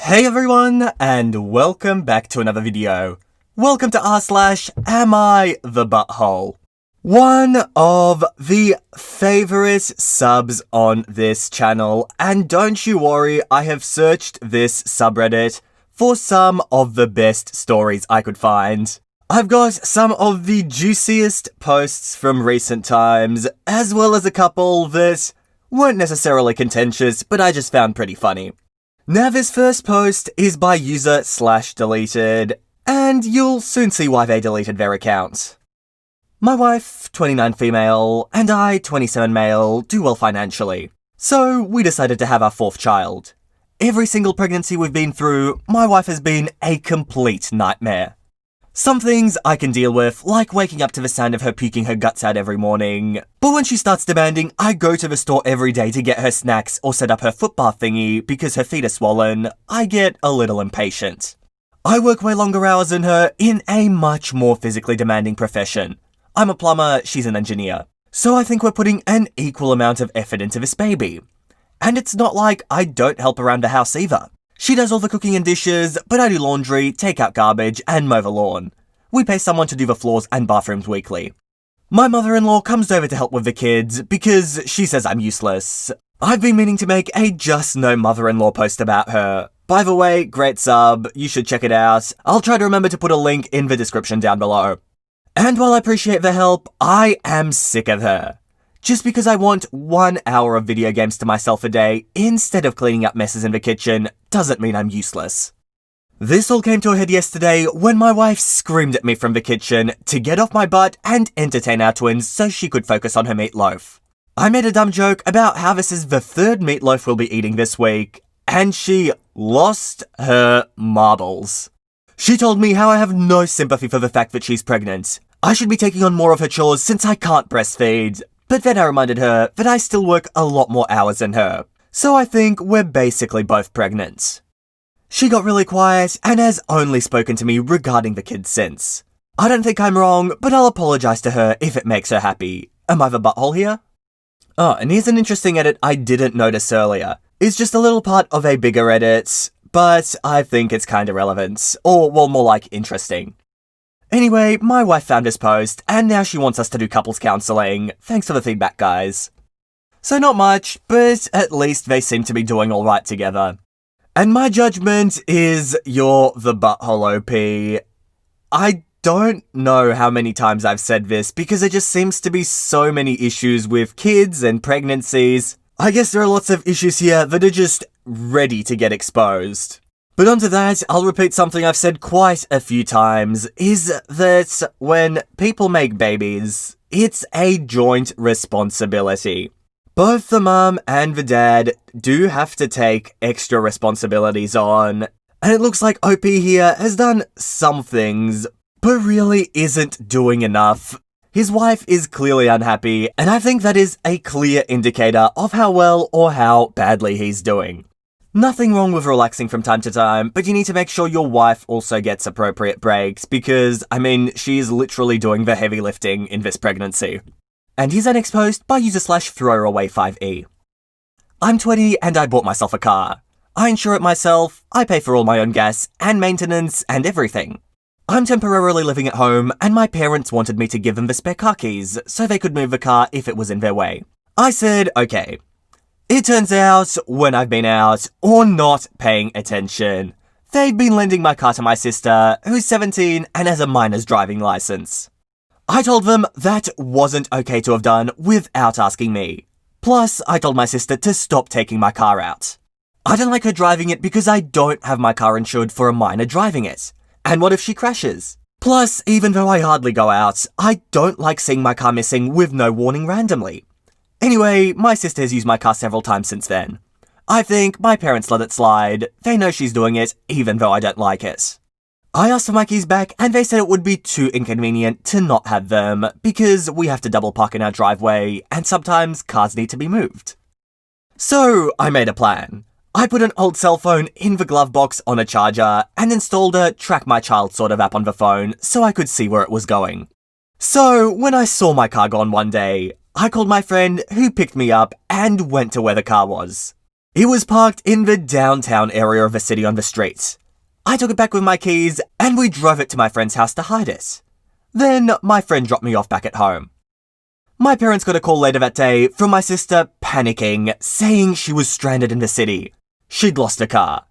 Hey everyone, and welcome back to another video. Welcome to r/Am I the Butthole? One of the favorite subs on this channel, and don't you worry, I have searched this subreddit for some of the best stories I could find. I've got some of the juiciest posts from recent times, as well as a couple that weren't necessarily contentious, but I just found pretty funny. Now this first post is by user/deleted, and you'll soon see why they deleted their account. My wife, 29 female, and I, 27 male, do well financially. So we decided to have our fourth child. Every single pregnancy we've been through, my wife has been a complete nightmare. Some things I can deal with, like waking up to the sound of her puking her guts out every morning. But when she starts demanding I go to the store every day to get her snacks or set up her foot bath thingy because her feet are swollen, I get a little impatient. I work way longer hours than her in a much more physically demanding profession. I'm a plumber, she's an engineer. So I think we're putting an equal amount of effort into this baby. And it's not like I don't help around the house either. She does all the cooking and dishes, but I do laundry, take out garbage, and mow the lawn. We pay someone to do the floors and bathrooms weekly. My mother-in-law comes over to help with the kids because she says I'm useless. I've been meaning to make a Just No Mother-in-Law post about her. By the way, great sub, you should check it out. I'll try to remember to put a link in the description down below. And while I appreciate the help, I am sick of her. Just because I want 1 hour of video games to myself a day instead of cleaning up messes in the kitchen doesn't mean I'm useless. This all came to a head yesterday when my wife screamed at me from the kitchen to get off my butt and entertain our twins so she could focus on her meatloaf. I made a dumb joke about how this is the third meatloaf we'll be eating this week, and she lost her marbles. She told me how I have no sympathy for the fact that she's pregnant. I should be taking on more of her chores since I can't breastfeed. But then I reminded her that I still work a lot more hours than her. So I think we're basically both pregnant. She got really quiet and has only spoken to me regarding the kids since. I don't think I'm wrong, but I'll apologise to her if it makes her happy. Am I the butthole here? Oh, and here's an interesting edit I didn't notice earlier. It's just a little part of a bigger edit, but I think it's kinda relevant. Or, well, more like interesting. Anyway, my wife found this post, and now she wants us to do couples counselling. Thanks for the feedback, guys. So not much, but at least they seem to be doing alright together. And my judgment is you're the butthole OP. I don't know how many times I've said this, because there just seems to be so many issues with kids and pregnancies. I guess there are lots of issues here that are just ready to get exposed. But onto that, I'll repeat something I've said quite a few times, is that when people make babies, it's a joint responsibility. Both the mum and the dad do have to take extra responsibilities on, and it looks like OP here has done some things, but really isn't doing enough. His wife is clearly unhappy, and I think that is a clear indicator of how well or how badly he's doing. Nothing wrong with relaxing from time to time, but you need to make sure your wife also gets appropriate breaks because, I mean, she's literally doing the heavy lifting in this pregnancy. And here's our next post by user/throwaway5e. I'm 20 and I bought myself a car. I insure it myself, I pay for all my own gas and maintenance and everything. I'm temporarily living at home and my parents wanted me to give them the spare car keys so they could move the car if it was in their way. I said, okay. It turns out, when I've been out, or not paying attention, they've been lending my car to my sister, who's 17 and has a minor's driving license. I told them that wasn't okay to have done without asking me. Plus, I told my sister to stop taking my car out. I don't like her driving it because I don't have my car insured for a minor driving it. And what if she crashes? Plus, even though I hardly go out, I don't like seeing my car missing with no warning randomly. Anyway, my sister has used my car several times since then. I think my parents let it slide. They know she's doing it, even though I don't like it. I asked for my keys back, and they said it would be too inconvenient to not have them, because we have to double park in our driveway, and sometimes cars need to be moved. So, I made a plan. I put an old cell phone in the glove box on a charger, and installed a Track My Child sort of app on the phone, so I could see where it was going. So, when I saw my car gone one day, I called my friend who picked me up and went to where the car was. It was parked in the downtown area of the city on the street. I took it back with my keys and we drove it to my friend's house to hide it. Then my friend dropped me off back at home. My parents got a call later that day from my sister panicking, saying she was stranded in the city. She'd lost her car.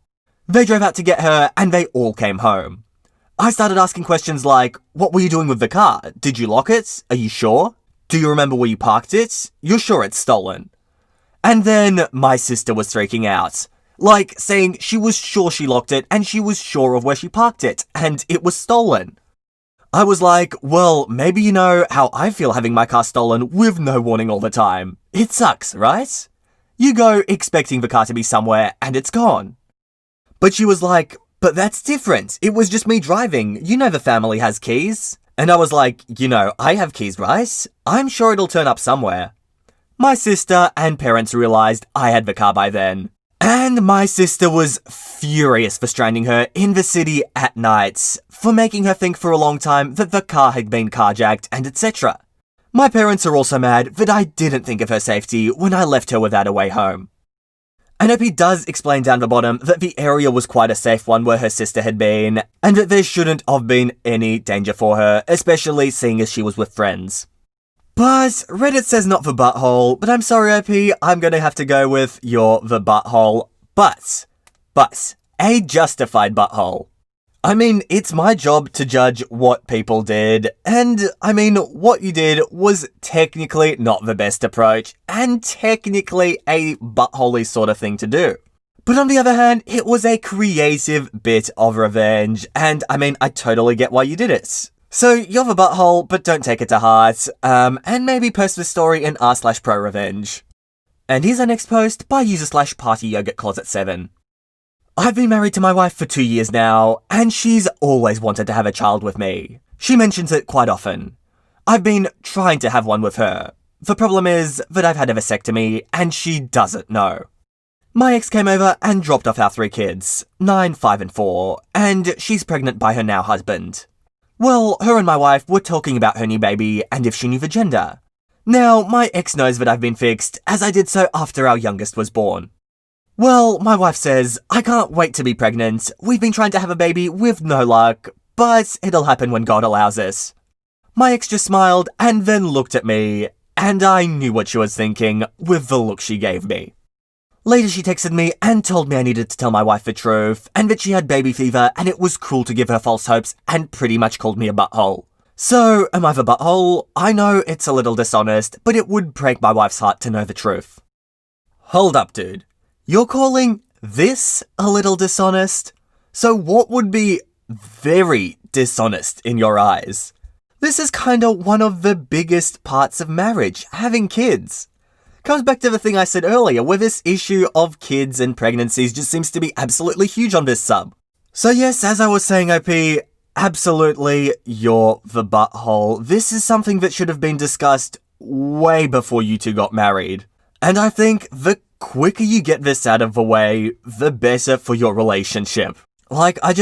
They drove out to get her and they all came home. I started asking questions like, what were you doing with the car? Did you lock it? Are you sure? Do you remember where you parked it? You're sure it's stolen? And then my sister was freaking out. Like, saying she was sure she locked it and she was sure of where she parked it, and it was stolen. I was like, well, maybe you know how I feel having my car stolen with no warning all the time. It sucks, right? You go expecting the car to be somewhere and it's gone. But she was like, but that's different. It was just me driving. You know the family has keys. And I was like, you know, I have keys, right? I'm sure it'll turn up somewhere. My sister and parents realized I had the car by then. And my sister was furious for stranding her in the city at night, for making her think for a long time that the car had been carjacked and etc. My parents are also mad that I didn't think of her safety when I left her without a way home. And OP does explain down the bottom that the area was quite a safe one where her sister had been, and that there shouldn't have been any danger for her, especially seeing as she was with friends. But Reddit says not the butthole, but I'm sorry OP, I'm gonna have to go with you're the butthole, but a justified butthole. I mean, it's my job to judge what people did, and I mean, what you did was technically not the best approach, and technically a buttholey sort of thing to do. But on the other hand, it was a creative bit of revenge, and I mean, I totally get why you did it. So, you're the butthole, but don't take it to heart, and maybe post the story in r/pro-revenge. And here's our next post by user/partyyogurtcloset7. I've been married to my wife for 2 years now, and she's always wanted to have a child with me. She mentions it quite often. I've been trying to have one with her. The problem is that I've had a vasectomy, and she doesn't know. My ex came over and dropped off our 3 kids, 9, 5 and 4, and she's pregnant by her now husband. Well, her and my wife were talking about her new baby and if she knew the gender. Now, my ex knows that I've been fixed, as I did so after our youngest was born. Well, my wife says, I can't wait to be pregnant. We've been trying to have a baby with no luck, but it'll happen when God allows us. My ex just smiled and then looked at me, and I knew what she was thinking with the look she gave me. Later she texted me and told me I needed to tell my wife the truth, and that she had baby fever and it was cruel to give her false hopes, and pretty much called me a butthole. So, am I the butthole? I know it's a little dishonest, but it would break my wife's heart to know the truth. Hold up, dude. You're calling this a little dishonest? So what would be very dishonest in your eyes? This is kinda one of the biggest parts of marriage, having kids. Comes back to the thing I said earlier, where this issue of kids and pregnancies just seems to be absolutely huge on this sub. So yes, as I was saying, OP, absolutely, you're the butthole. This is something that should have been discussed way before you two got married. And I think the quicker you get this out of the way, the better for your relationship. Like, I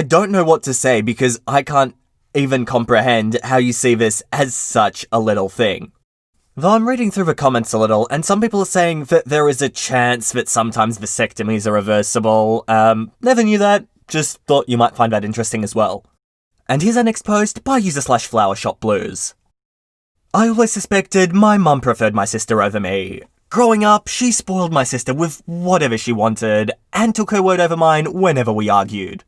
don't know what to say because I can't even comprehend how you see this as such a little thing. Though I'm reading through the comments a little, and some people are saying that there is a chance that sometimes vasectomies are reversible. Never knew that, just thought you might find that interesting as well. And here's our next post by user/flowershopblues. I always suspected my mum preferred my sister over me. Growing up, she spoiled my sister with whatever she wanted, and took her word over mine whenever we argued.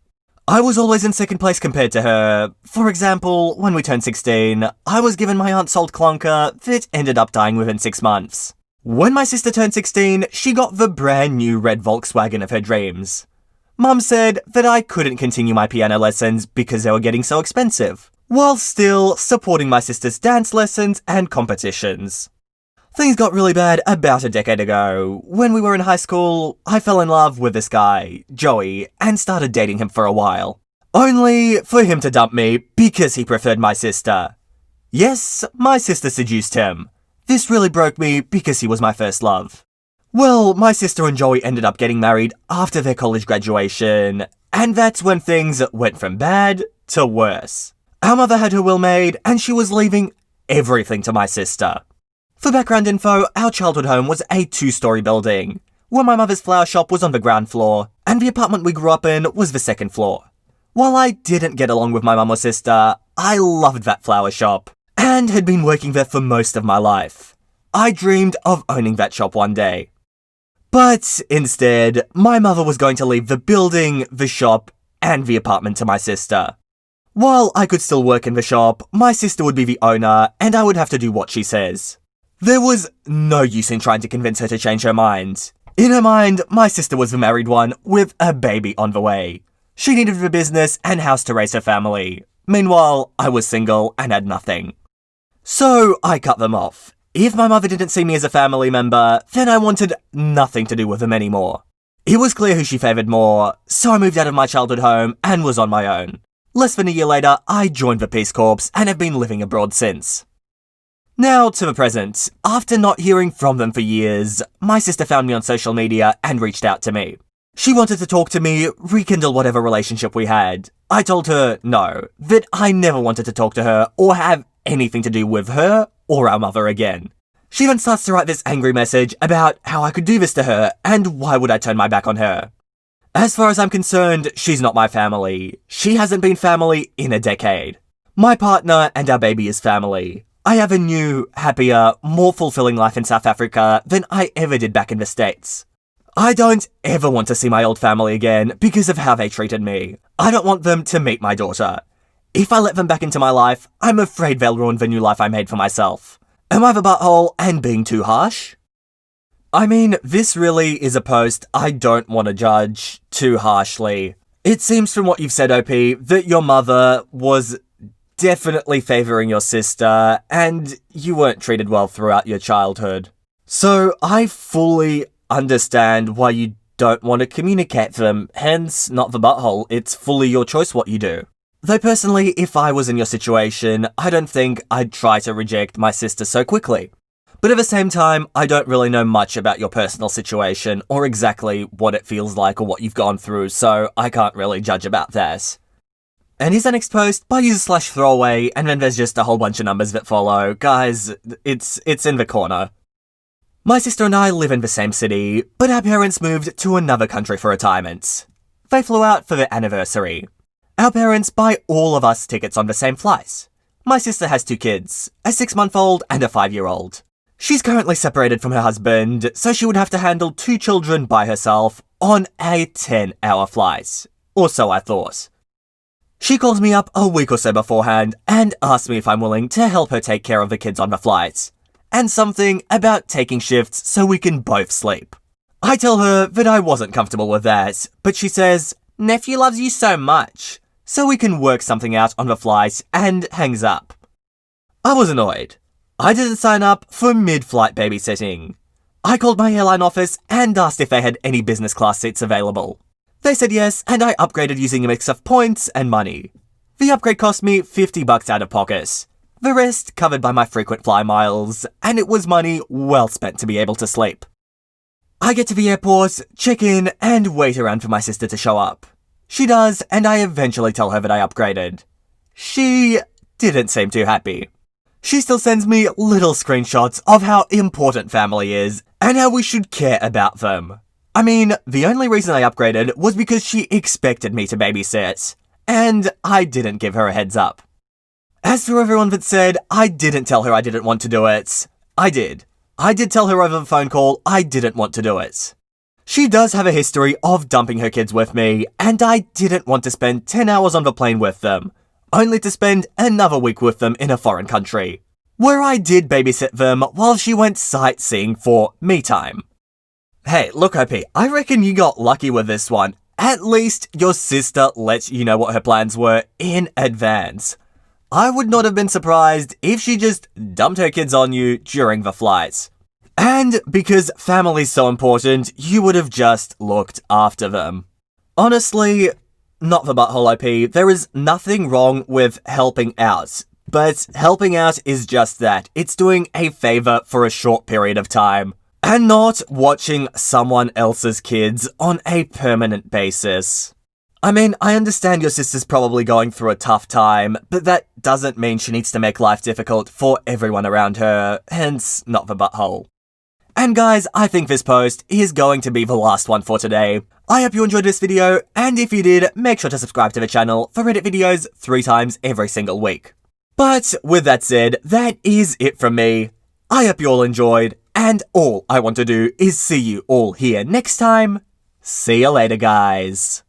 I was always in second place compared to her. For example, when we turned 16, I was given my aunt's old clunker that ended up dying within 6 months. When my sister turned 16, she got the brand new red Volkswagen of her dreams. Mum said that I couldn't continue my piano lessons because they were getting so expensive, while still supporting my sister's dance lessons and competitions. Things got really bad about a decade ago. When we were in high school, I fell in love with this guy, Joey, and started dating him for a while. Only for him to dump me because he preferred my sister. Yes, my sister seduced him. This really broke me because he was my first love. Well, my sister and Joey ended up getting married after their college graduation, and that's when things went from bad to worse. Our mother had her will made, and she was leaving everything to my sister. For background info, our childhood home was a 2-story building. where my mother's flower shop was on the ground floor, and the apartment we grew up in was the second floor. While I didn't get along with my mum or sister, I loved that flower shop, and had been working there for most of my life. I dreamed of owning that shop one day. But instead, my mother was going to leave the building, the shop, and the apartment to my sister. While I could still work in the shop, my sister would be the owner, and I would have to do what she says. There was no use in trying to convince her to change her mind. In her mind, my sister was the married one, with a baby on the way. She needed the business and house to raise her family. Meanwhile, I was single and had nothing. So I cut them off. If my mother didn't see me as a family member, then I wanted nothing to do with them anymore. It was clear who she favoured more, so I moved out of my childhood home and was on my own. Less than a year later, I joined the Peace Corps and have been living abroad since. Now to the present. After not hearing from them for years, my sister found me on social media and reached out to me. She wanted to talk to me, rekindle whatever relationship we had. I told her no, that I never wanted to talk to her or have anything to do with her or our mother again. She then starts to write this angry message about how I could do this to her and why would I turn my back on her. As far as I'm concerned, she's not my family. She hasn't been family in a decade. My partner and our baby is family. I have a new, happier, more fulfilling life in South Africa than I ever did back in the States. I don't ever want to see my old family again because of how they treated me. I don't want them to meet my daughter. If I let them back into my life, I'm afraid they'll ruin the new life I made for myself. Am I the butthole and being too harsh? I mean, this really is a post I don't want to judge too harshly. It seems from what you've said, OP, that your mother was definitely favouring your sister, and you weren't treated well throughout your childhood. So I fully understand why you don't want to communicate them, hence not the butthole, it's fully your choice what you do. Though personally, if I was in your situation, I don't think I'd try to reject my sister so quickly. But at the same time, I don't really know much about your personal situation, or exactly what it feels like or what you've gone through, so I can't really judge about that. And here's the next post by user/throwaway, and then there's just a whole bunch of numbers that follow. Guys, it's in the corner. My sister and I live in the same city, but our parents moved to another country for retirement. They flew out for their anniversary. Our parents buy all of us tickets on the same flight. My sister has 2 kids, a 6-month-old and a 5-year-old. She's currently separated from her husband, so she would have to handle 2 children by herself on a 10-hour flight. Or so I thought. She called me up a week or so beforehand and asked me if I'm willing to help her take care of the kids on the flight. And something about taking shifts so we can both sleep. I tell her that I wasn't comfortable with that, but she says, "Nephew loves you so much, so we can work something out on the flight," and hangs up. I was annoyed. I didn't sign up for mid-flight babysitting. I called my airline office and asked if they had any business class seats available. They said yes, and I upgraded using a mix of points and money. The upgrade cost me $50 out of pocket. The rest covered by my frequent fly miles, and it was money well spent to be able to sleep. I get to the airport, check in, and wait around for my sister to show up. She does, and I eventually tell her that I upgraded. She didn't seem too happy. She still sends me little screenshots of how important family is, and how we should care about them. I mean, the only reason I upgraded was because she expected me to babysit, and I didn't give her a heads up. As for everyone that said I didn't tell her I didn't want to do it, I did. I did tell her over the phone call I didn't want to do it. She does have a history of dumping her kids with me, and I didn't want to spend 10 hours on the plane with them, only to spend another week with them in a foreign country, where I did babysit them while she went sightseeing for me time. Hey, look OP, I reckon you got lucky with this one. At least your sister let you know what her plans were in advance. I would not have been surprised if she just dumped her kids on you during the flight. And because family's so important, you would have just looked after them. Honestly, not the butthole OP, there is nothing wrong with helping out. But helping out is just that. It's doing a favour for a short period of time. And not watching someone else's kids on a permanent basis. I mean, I understand your sister's probably going through a tough time, but that doesn't mean she needs to make life difficult for everyone around her, hence not the butthole. And guys, I think this post is going to be the last one for today. I hope you enjoyed this video, and if you did, make sure to subscribe to the channel for Reddit videos 3 times every single week. But with that said, that is it from me. I hope you all enjoyed, and all I want to do is see you all here next time. See you later, guys.